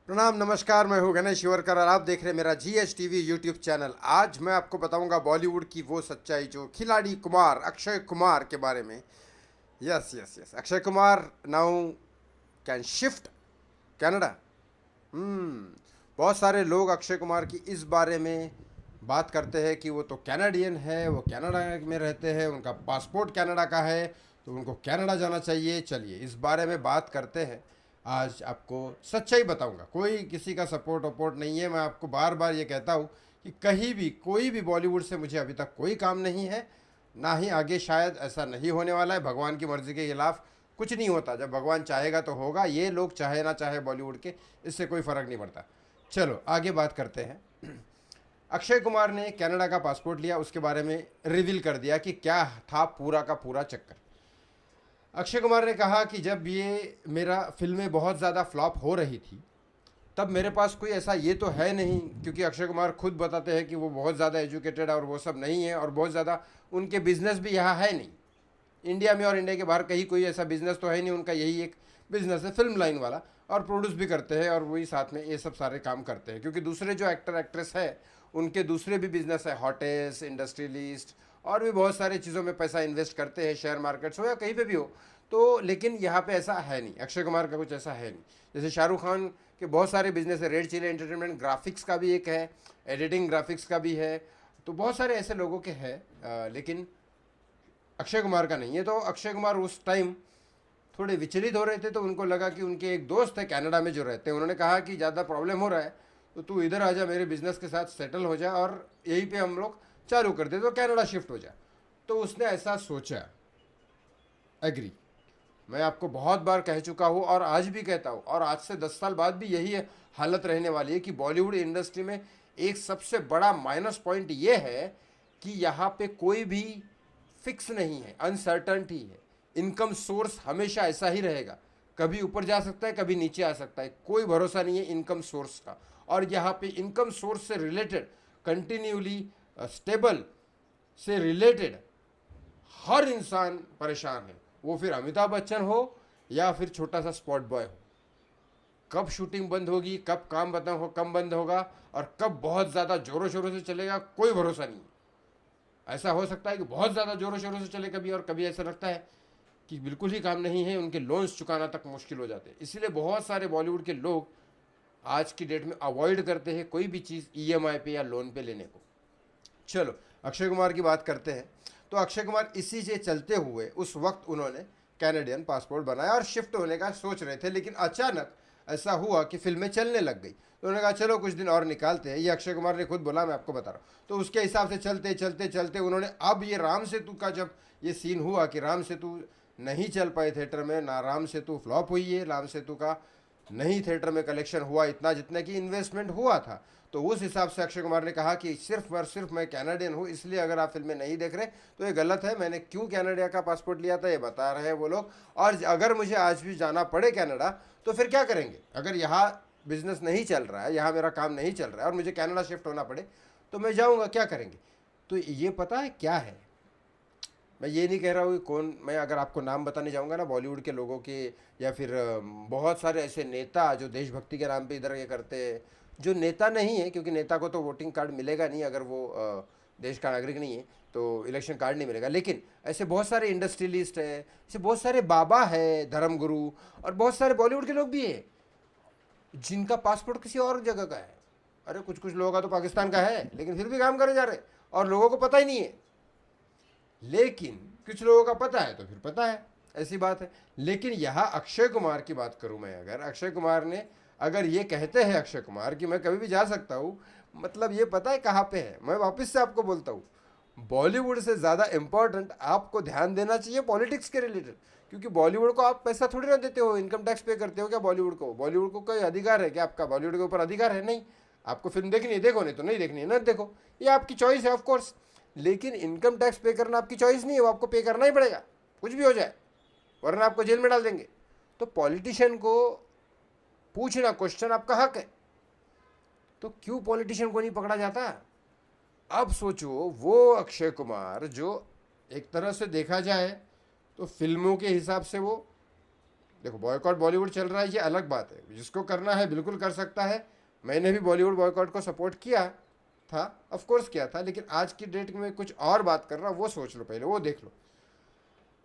प्रणाम, नमस्कार। मैं हूँ गणेश शिवरकर और आप देख रहे हैं मेरा GH TV यूट्यूब चैनल। आज मैं आपको बताऊंगा बॉलीवुड की वो सच्चाई जो खिलाड़ी कुमार अक्षय कुमार के बारे में। Yes yes yes, Akshay Kumar now can shift Canada. बहुत सारे लोग अक्षय कुमार की इस बारे में बात करते हैं कि वो तो कैनेडियन है, वो कनाडा में रहते हैं, उनका पासपोर्ट कनाडा का है, तो उनको कनाडा जाना चाहिए। चलिए इस बारे में बात करते हैं। आज आपको सच्चाई बताऊंगा, कोई किसी का सपोर्ट वपोर्ट नहीं है। मैं आपको बार बार ये कहता हूँ कि कहीं भी कोई भी बॉलीवुड से मुझे अभी तक कोई काम नहीं है, ना ही आगे शायद ऐसा नहीं होने वाला है। भगवान की मर्जी के खिलाफ कुछ नहीं होता। जब भगवान चाहेगा तो होगा। ये लोग चाहे ना चाहे बॉलीवुड के, इससे कोई फ़र्क नहीं पड़ता। चलो आगे बात करते हैं। अक्षय कुमार ने कनाडा का पासपोर्ट लिया, उसके बारे में रिवील कर दिया कि क्या था पूरा का पूरा चक्कर। अक्षय कुमार ने कहा कि जब ये मेरा फिल्में बहुत ज़्यादा फ्लॉप हो रही थी तब मेरे पास कोई ऐसा ये तो है नहीं, क्योंकि अक्षय कुमार खुद बताते हैं कि वो बहुत ज़्यादा एजुकेटेड और वो सब नहीं है, और बहुत ज़्यादा उनके बिजनेस भी यहाँ है नहीं। इंडिया में और इंडिया के बाहर कहीं कोई ऐसा बिजनेस तो है नहीं। उनका यही एक बिजनेस है फिल्म लाइन वाला, और प्रोड्यूस भी करते हैं और वही साथ में ये सब सारे काम करते हैं। क्योंकि दूसरे जो एक्टर एक्ट्रेस है उनके दूसरे भी बिजनेस है, होटल्स, इंडस्ट्रियलिस्ट और भी बहुत सारी चीज़ों में पैसा इन्वेस्ट करते हैं, शेयर मार्केट्स हो या कहीं पे भी हो। तो लेकिन यहाँ पे ऐसा है नहीं, अक्षय कुमार का कुछ ऐसा है नहीं। जैसे शाहरुख खान के बहुत सारे बिजनेस है, रेड चिली एंटरटेनमेंट, ग्राफिक्स का भी एक है, एडिटिंग ग्राफिक्स का भी है। तो बहुत सारे ऐसे लोगों के हैं, लेकिन अक्षय कुमार का नहीं है। तो अक्षय कुमार उस टाइम थोड़े विचलित हो रहे थे, तो उनको लगा कि उनके एक दोस्त है कनाडा में जो रहते हैं, उन्होंने कहा कि ज़्यादा प्रॉब्लम हो रहा है तो तू इधर आ जा, मेरे बिजनेस के साथ सेटल हो जा और यहीं पे हम लोग चालू कर दे, तो कनाडा शिफ्ट हो जा। तो उसने ऐसा सोचा। एग्री। मैं आपको बहुत बार कह चुका हूँ और आज भी कहता हूँ, और आज से 10 साल बाद भी यही हालत रहने वाली है कि बॉलीवुड इंडस्ट्री में एक सबसे बड़ा माइनस पॉइंट ये है कि यहाँ पे कोई भी फिक्स नहीं है, अनसर्टनटी है। इनकम सोर्स हमेशा ऐसा ही रहेगा, कभी ऊपर जा सकता है, कभी नीचे आ सकता है, कोई भरोसा नहीं है इनकम सोर्स का। और यहाँ पे इनकम सोर्स से रिलेटेड, कंटिन्यूली स्टेबल से रिलेटेड हर इंसान परेशान है। वो फिर अमिताभ बच्चन हो या फिर छोटा सा स्पॉट बॉय हो। कब शूटिंग बंद होगी, कब काम कम बंद होगा, और कब बहुत ज़्यादा जोरों शोरों से चलेगा, कोई भरोसा नहीं है। ऐसा हो सकता है कि बहुत ज़्यादा जोरों शोरों से चले कभी, और कभी ऐसा लगता है कि बिल्कुल ही काम नहीं है, उनके लोन्स चुकाना तक मुश्किल हो जाते हैं। इसलिए बहुत सारे बॉलीवुड के लोग आज की डेट में अवॉइड करते हैं कोई भी चीज़ EMI पे या लोन पे लेने को। चलो अक्षय कुमार की बात करते हैं। तो अक्षय कुमार इसी से चलते हुए उस वक्त उन्होंने कैनेडियन पासपोर्ट बनाया और शिफ्ट होने का सोच रहे थे, लेकिन अचानक ऐसा हुआ कि फिल्में चलने लग गई। तो उन्होंने कहा चलो कुछ दिन और निकालते हैं। ये अक्षय कुमार ने खुद बोला, मैं आपको बता रहा हूँ। तो उसके हिसाब से चलते चलते चलते उन्होंने, अब ये राम सेतु का जब ये सीन हुआ कि राम सेतु नहीं चल पाए थिएटर में, ना राम सेतु फ्लॉप हुई है, राम सेतु का नहीं थिएटर में कलेक्शन हुआ इतना जितने की इन्वेस्टमेंट हुआ था। तो उस हिसाब से अक्षय कुमार ने कहा कि सिर्फ और सिर्फ मैं कैनेडियन हूँ, इसलिए अगर आप फिल्में नहीं देख रहे तो ये गलत है। मैंने क्यों कनाडा का पासपोर्ट लिया था ये बता रहे हैं वो लोग। और अगर मुझे आज भी जाना पड़े कनाडा तो फिर क्या करेंगे? अगर यहाँ बिजनेस नहीं चल रहा है, यहाँ मेरा काम नहीं चल रहा है और मुझे कनाडा शिफ्ट होना पड़े तो मैं जाऊँगा, क्या करेंगे? तो ये पता है क्या है, मैं ये नहीं कह रहा हूँ कि कौन, मैं अगर आपको नाम बताने जाऊँगा ना बॉलीवुड के लोगों के, या फिर बहुत सारे ऐसे नेता जो देशभक्ति के नाम पे इधर ये करते हैं, जो नेता नहीं है, क्योंकि नेता को तो वोटिंग कार्ड मिलेगा नहीं अगर वो देश का नागरिक नहीं है, तो इलेक्शन कार्ड नहीं मिलेगा। लेकिन ऐसे बहुत सारे इंडस्ट्रियलिस्ट है, ऐसे बहुत सारे बाबा है, धर्मगुरु, और बहुत सारे बॉलीवुड के लोग भी है जिनका पासपोर्ट किसी और जगह का है। अरे कुछ कुछ लोगों का तो पाकिस्तान का है, लेकिन फिर भी काम करे जा रहे, और लोगों को पता ही नहीं है। लेकिन कुछ लोगों का पता है तो फिर पता है, ऐसी बात है। लेकिन यहाँ अक्षय कुमार की बात करूँ मैं, अगर अक्षय कुमार ने, अगर ये कहते हैं अक्षय कुमार कि मैं कभी भी जा सकता हूँ, मतलब ये पता है कहाँ पे है। मैं वापस से आपको बोलता हूँ, बॉलीवुड से ज़्यादा इम्पोर्टेंट आपको ध्यान देना चाहिए पॉलिटिक्स के रिलेटेड। क्योंकि बॉलीवुड को आप पैसा थोड़ी ना देते हो, इनकम टैक्स पे करते हो क्या बॉलीवुड को? बॉलीवुड को कोई अधिकार है क्या आपका? बॉलीवुड के ऊपर अधिकार है नहीं। आपको फिल्म देखनी है देखो, नहीं तो नहीं देखनी है ना देखो, ये आपकी चॉइस है ऑफकोर्स। लेकिन इनकम टैक्स पे करना आपकी चॉइस नहीं है, वो आपको पे करना ही पड़ेगा, कुछ भी हो जाए, वरना आपको जेल में डाल देंगे। तो पॉलिटिशियन को पूछना क्वेश्चन आपका हक है, तो क्यों पॉलिटिशियन को नहीं पकड़ा जाता? अब सोचो, वो अक्षय कुमार जो एक तरह से देखा जाए तो फिल्मों के हिसाब से वो देखो बॉयकॉट बॉलीवुड चल रहा है ये अलग बात है, जिसको करना है बिल्कुल कर सकता है। मैंने भी बॉलीवुड बॉयकॉट को सपोर्ट किया था, ऑफ कोर्स किया था, लेकिन आज की डेट में कुछ और बात कर रहा हूँ, वो सोच लो पहले, वो देख लो।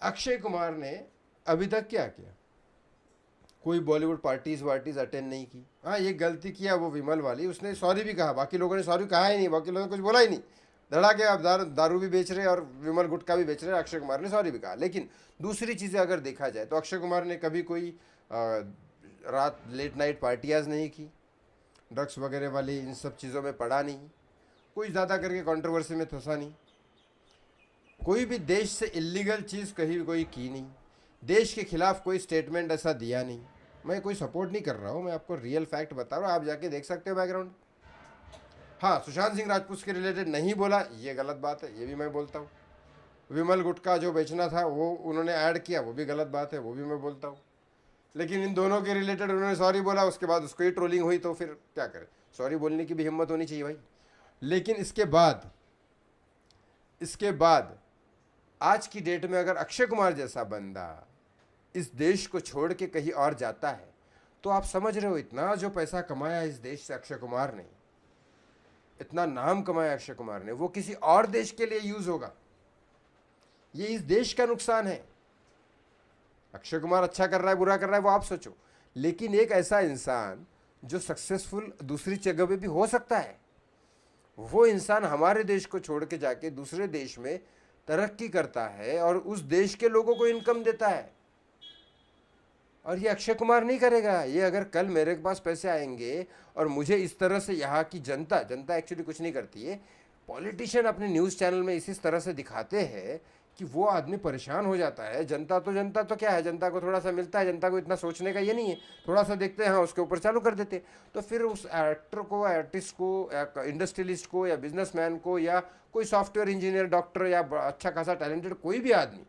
अक्षय कुमार ने अभी तक क्या किया? कोई बॉलीवुड पार्टीज वार्टीज अटेंड नहीं की। हाँ, ये गलती किया वो विमल वाली, उसने सॉरी भी कहा, बाकी लोगों ने सॉरी कहा ही नहीं, बाकी लोगों ने कुछ बोला ही नहीं। धड़ा के आप दारू भी बेच रहे और विमल गुटखा भी बेच रहे, अक्षय कुमार ने सॉरी भी कहा। लेकिन दूसरी चीज़ें अगर देखा जाए तो अक्षय कुमार ने कभी कोई रात लेट नाइट पार्टियाज नहीं की, ड्रग्स वगैरह वाली इन सब चीज़ों में पड़ा नहीं, कोई ज़्यादा करके कंट्रोवर्सी में फंसा नहीं, कोई भी देश से इलीगल चीज़ कहीं कोई की नहीं, देश के खिलाफ कोई स्टेटमेंट ऐसा दिया नहीं। मैं कोई सपोर्ट नहीं कर रहा हूँ, मैं आपको रियल फैक्ट बता रहा हूँ, आप जाके देख सकते हो बैकग्राउंड। हाँ, सुशांत सिंह राजपूत के रिलेटेड नहीं बोला, ये गलत बात है, ये भी मैं बोलता हूँ। विमल गुटखा जो बेचना था वो उन्होंने ऐड किया, वो भी गलत बात है, वो भी मैं बोलता हूँ। लेकिन इन दोनों के रिलेटेड उन्होंने सॉरी बोला, उसके बाद उसको ही ट्रोलिंग हुई, तो फिर क्या करें? सॉरी बोलने की भी हिम्मत होनी चाहिए भाई। लेकिन इसके बाद आज की डेट में अगर अक्षय कुमार जैसा बंदा इस देश को छोड़ के कहीं और जाता है, तो आप समझ रहे हो इतना जो पैसा कमाया इस देश से अक्षय कुमार ने, इतना नाम कमाया अक्षय कुमार ने, वो किसी और देश के लिए यूज होगा। ये इस देश का नुकसान है। अक्षय कुमार अच्छा कर रहा है बुरा कर रहा है वो आप सोचो, लेकिन एक ऐसा इंसान जो सक्सेसफुल दूसरी जगह पे भी हो सकता है, वो इंसान हमारे देश को छोड़ के जाके दूसरे देश में तरक्की करता है और उस देश के लोगों को इनकम देता है। और ये अक्षय कुमार नहीं करेगा। ये अगर कल मेरे पास पैसे आएंगे और मुझे इस तरह से यहाँ की जनता एक्चुअली कुछ नहीं करती है, पॉलिटिशियन अपने न्यूज़ चैनल में इसी तरह से दिखाते हैं कि वो आदमी परेशान हो जाता है। जनता तो क्या है, जनता को थोड़ा सा मिलता है, जनता को इतना सोचने का ये नहीं है, थोड़ा सा देखते हैं हाँ उसके ऊपर चालू कर देते। तो फिर उस एक्टर को, आर्टिस्ट को, या इंडस्ट्रियलिस्ट को, या बिजनेसमैन को, या कोई सॉफ्टवेयर इंजीनियर, डॉक्टर, या अच्छा खासा टैलेंटेड कोई भी आदमी,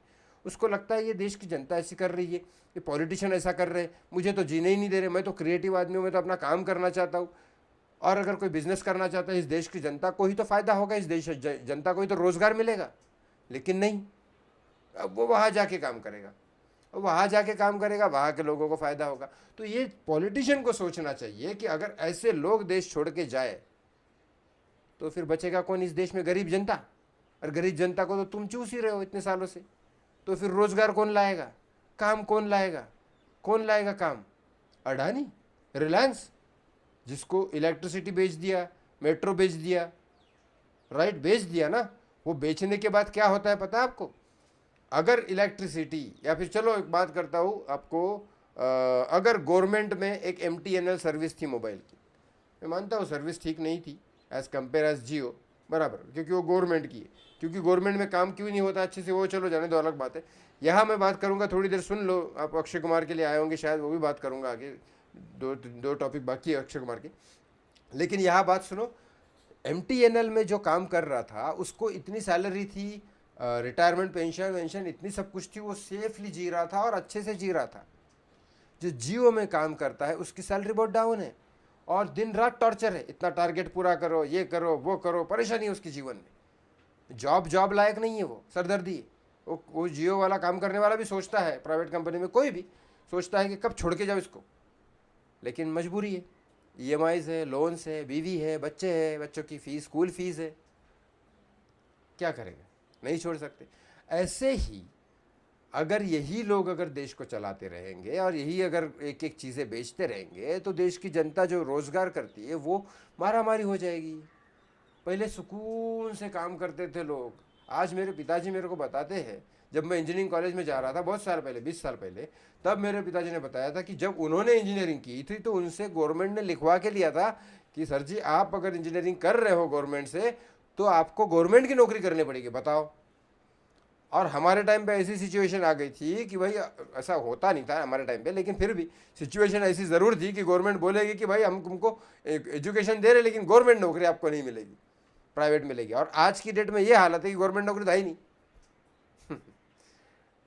उसको लगता है ये देश की जनता ऐसी कर रही है, ये पॉलिटिशियन ऐसा कर रहे हैं, मुझे तो जीने ही नहीं दे रहे, मैं तो क्रिएटिव आदमी हूँ, मैं तो अपना काम करना चाहता हूँ। और अगर कोई बिजनेस करना चाहता है, इस देश की जनता को ही तो फायदा होगा, इस देश जनता को ही तो रोजगार मिलेगा। लेकिन नहीं, अब वो वहाँ जाके काम करेगा, वहाँ के लोगों को फायदा होगा। तो ये पॉलिटिशियन को सोचना चाहिए कि अगर ऐसे लोग देश छोड़ के जाए तो फिर बचेगा कौन इस देश में? गरीब जनता। और गरीब जनता को तो तुम चूस ही रहे हो इतने सालों से, तो फिर रोजगार कौन लाएगा? काम कौन लाएगा काम? अडानी, रिलायंस, जिसको इलेक्ट्रिसिटी बेच दिया, मेट्रो बेच दिया, राइट, बेच दिया ना। वो बेचने के बाद क्या होता है पता है आपको? अगर इलेक्ट्रिसिटी, या फिर चलो एक बात करता हूँ आपको, अगर गवर्नमेंट में एक MTNL सर्विस थी मोबाइल की, मैं मानता हूँ सर्विस ठीक नहीं थी एज़ कम्पेयर एज जियो, बराबर, क्योंकि वो गवर्नमेंट की है, क्योंकि गवर्नमेंट में काम क्यों नहीं होता अच्छे से, वो चलो जाने दो, अलग बात है। यहाँ मैं बात करूँगा, थोड़ी देर सुन लो, आप अक्षय कुमार के लिए आए होंगे शायद, वो भी बात करूँगा आगे, दो टॉपिक बाकी है अक्षय कुमार के। लेकिन यहाँ बात सुनो, MTNL में जो काम कर रहा था उसको इतनी सैलरी थी, रिटायरमेंट पेंशन वेंशन इतनी सब कुछ थी, वो सेफली जी रहा था और अच्छे से जी रहा था। जो जियो में काम करता है उसकी सैलरी बहुत डाउन है और दिन रात टॉर्चर है, इतना टारगेट पूरा करो, ये करो, वो करो, परेशानी है उसके जीवन में। जॉब लायक नहीं है, वो सरदर्दी है। वो जियो वाला काम करने वाला भी सोचता है, प्राइवेट कंपनी में कोई भी सोचता है कि कब छोड़ के जाओ इसको, लेकिन मजबूरी है, EMIs है, लोन्स है, बीवी है, बच्चे हैं, बच्चों की फीस, स्कूल फीस है, क्या करेगा? नहीं छोड़ सकते। ऐसे ही अगर यही लोग अगर देश को चलाते रहेंगे और यही अगर एक एक चीज़ें बेचते रहेंगे, तो देश की जनता जो रोज़गार करती है वो मारामारी हो जाएगी। पहले सुकून से काम करते थे लोग। आज मेरे पिताजी मेरे को बताते हैं, जब मैं इंजीनियरिंग कॉलेज में जा रहा था बहुत साल पहले, 20 साल पहले, तब मेरे पिताजी ने बताया था कि जब उन्होंने इंजीनियरिंग की थी तो उनसे गवर्नमेंट ने लिखवा के लिया था कि सर जी आप अगर इंजीनियरिंग कर रहे हो गवर्नमेंट से तो आपको गवर्नमेंट की नौकरी करनी पड़ेगी, बताओ। और हमारे टाइम पे ऐसी सिचुएशन आ गई थी कि भाई, ऐसा होता नहीं था हमारे टाइम पे, लेकिन फिर भी सिचुएशन ऐसी ज़रूर थी कि गवर्नमेंट बोलेगी कि भाई हम तुमको एजुकेशन दे रहे लेकिन गवर्नमेंट नौकरी आपको नहीं मिलेगी, प्राइवेट मिलेगी। और आज की डेट में ये हालत है कि गवर्नमेंट नौकरी था ही नहीं।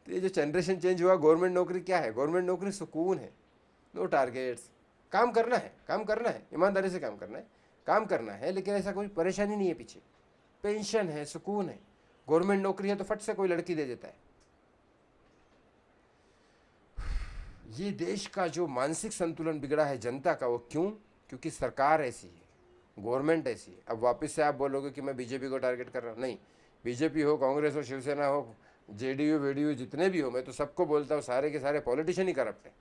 तो ये जो जनरेशन चेंज हुआ, गवर्नमेंट नौकरी क्या है? गवर्नमेंट नौकरी सुकून है, नो टारगेट्स, काम करना है, ईमानदारी से काम करना है, लेकिन ऐसा कोई परेशानी नहीं है पीछे, पेंशन है, सुकून है। गवर्नमेंट नौकरी है तो फट से कोई लड़की दे देता है। ये देश का जो मानसिक संतुलन बिगड़ा है जनता का, वो क्यों? क्योंकि सरकार ऐसी है, गवर्नमेंट ऐसी है। अब वापस से आप बोलोगे कि मैं बीजेपी को टारगेट कर रहा हूँ, नहीं। बीजेपी हो, कांग्रेस हो, शिवसेना हो, जेडीयू वेडीयू जितने भी हो, मैं तो सबको बोलता हूँ सारे के सारे पॉलिटिशियन ही करप्ट है।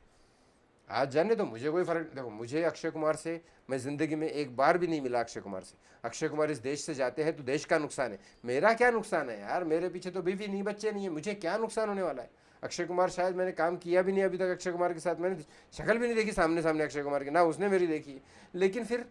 आज जाने तो मुझे कोई फर्क, देखो मुझे अक्षय कुमार से, मैं ज़िंदगी में एक बार भी नहीं मिला अक्षय कुमार से। अक्षय कुमार इस देश से जाते हैं तो देश का नुकसान है, मेरा क्या नुकसान है यार? मेरे पीछे तो बीवी नहीं, बच्चे नहीं है, मुझे क्या नुकसान होने वाला है? अक्षय कुमार, शायद मैंने काम किया भी नहीं अभी तक अक्षय कुमार के साथ, मैंने शक्ल भी नहीं देखी सामने सामने अक्षय कुमार की, ना उसने मेरी देखी, लेकिन फिर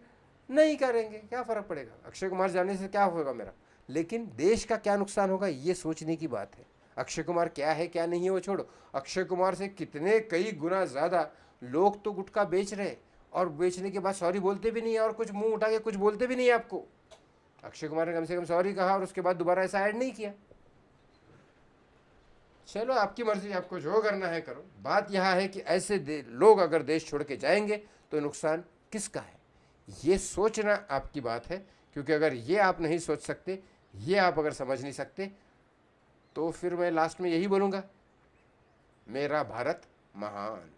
नहीं करेंगे, क्या फ़र्क पड़ेगा? अक्षय कुमार जाने से क्या होगा मेरा? लेकिन देश का क्या नुकसान होगा, ये सोचने की बात है। अक्षय कुमार क्या है क्या नहीं है वो छोड़ो, अक्षय कुमार से कितने कई गुना ज़्यादा लोग तो गुटखा बेच रहे, और बेचने के बाद सॉरी बोलते भी नहीं है, और कुछ मुंह उठा के कुछ बोलते भी नहीं है आपको। अक्षय कुमार ने कम से कम सॉरी कहा और उसके बाद दोबारा ऐसा ऐड नहीं किया। चलो आपकी मर्जी, आपको जो करना है करो। बात यह है कि ऐसे लोग अगर देश छोड़ के जाएंगे तो नुकसान किसका है, ये सोचना आपकी बात है। क्योंकि अगर ये आप नहीं सोच सकते, ये आप अगर समझ नहीं सकते, तो फिर मैं लास्ट में यही बोलूँगा, मेरा भारत महान।